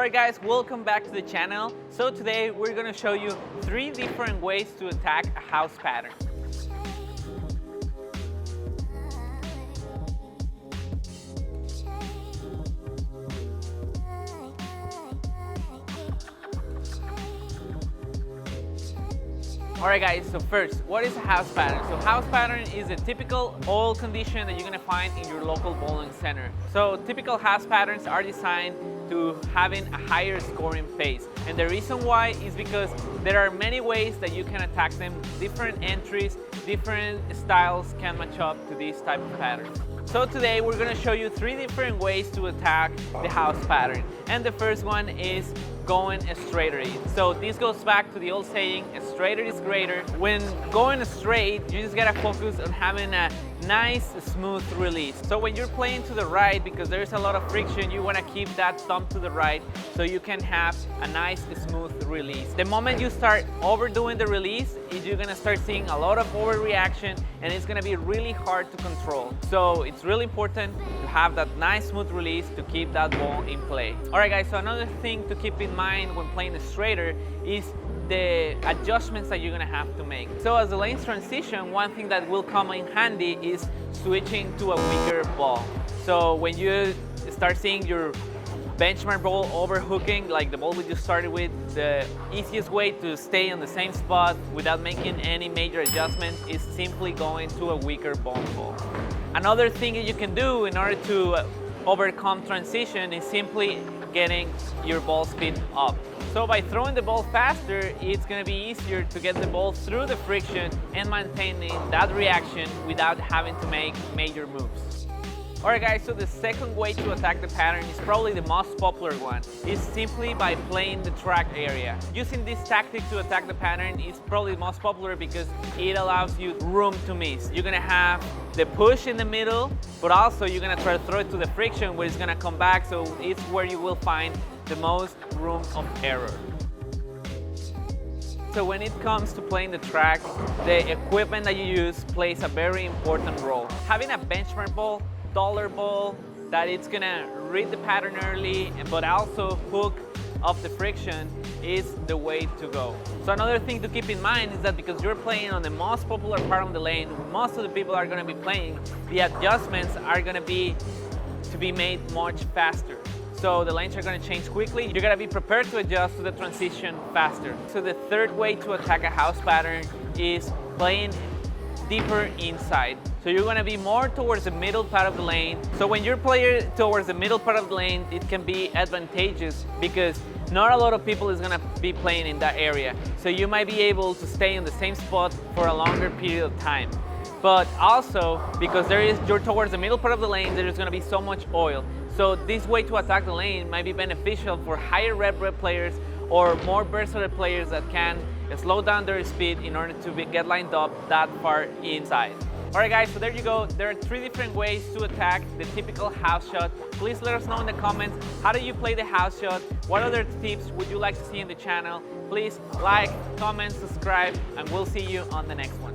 Alright guys, welcome back to the channel. So today we're going to show you 3 different ways to attack a house pattern. Alright guys, so first, what is a house pattern? So house pattern is a typical oil condition that you're going to find in your local bowling center. So typical house patterns are designed to having a higher scoring pace. And the reason why is because there are many ways that you can attack them. Different entries, different styles can match up to these type of patterns. So today we're going to show you 3 different ways to attack the house pattern. And the first one is going straighter. So this goes back to the old saying, straighter is greater. When going straight, you just gotta focus on having a nice smooth release. So when you're playing to the right, because there's a lot of friction, you wanna keep that thumb to the right so you can have a nice smooth release. The moment you start overdoing the release, you're gonna start seeing a lot of overreaction and it's gonna be really hard to control. So it's really important to have that nice smooth release to keep that ball in play. Alright guys, so another thing to keep in mind when playing straighter is the adjustments that you're gonna have to make. So as the lanes transition, one thing that will come in handy is switching to a weaker ball. So when you start seeing your benchmark ball overhooking, like the ball we just started with, the easiest way to stay on the same spot without making any major adjustment is simply going to a weaker ball. Another thing that you can do in order to overcome transition is simply getting your ball speed up. So by throwing the ball faster, it's going to be easier to get the ball through the friction and maintaining that reaction without having to make major moves. Alright guys, so the second way to attack the pattern is probably the most popular one. It's simply by playing the track area. Using this tactic to attack the pattern is probably the most popular because it allows you room to miss. You're going to have the push in the middle, but also you're going to try to throw it to the friction where it's going to come back, so it's where you will find the most room of error. So when it comes to playing the track, the equipment that you use plays a very important role. Having a benchmark ball, dollar ball, that it's gonna read the pattern early, but also hook off the friction is the way to go. So another thing to keep in mind is that because you're playing on the most popular part of the lane, most of the people are gonna be playing, the adjustments are gonna be to be made much faster. So the lanes are going to change quickly. You're going to be prepared to adjust to the transition faster. So the third way to attack a house pattern is playing deeper inside. So you're going to be more towards the middle part of the lane. So when you're playing towards the middle part of the lane, it can be advantageous because not a lot of people is going to be playing in that area. So you might be able to stay in the same spot for a longer period of time. But also, because you're towards the middle part of the lane, there's going to be so much oil. So this way to attack the lane might be beneficial for higher rep players or more versatile players that can slow down their speed in order to get lined up that far inside. Alright guys, so there you go. There are 3 different ways to attack the typical house shot. Please let us know in the comments, how do you play the house shot? What other tips would you like to see in the channel? Please like, comment, subscribe, and we'll see you on the next one.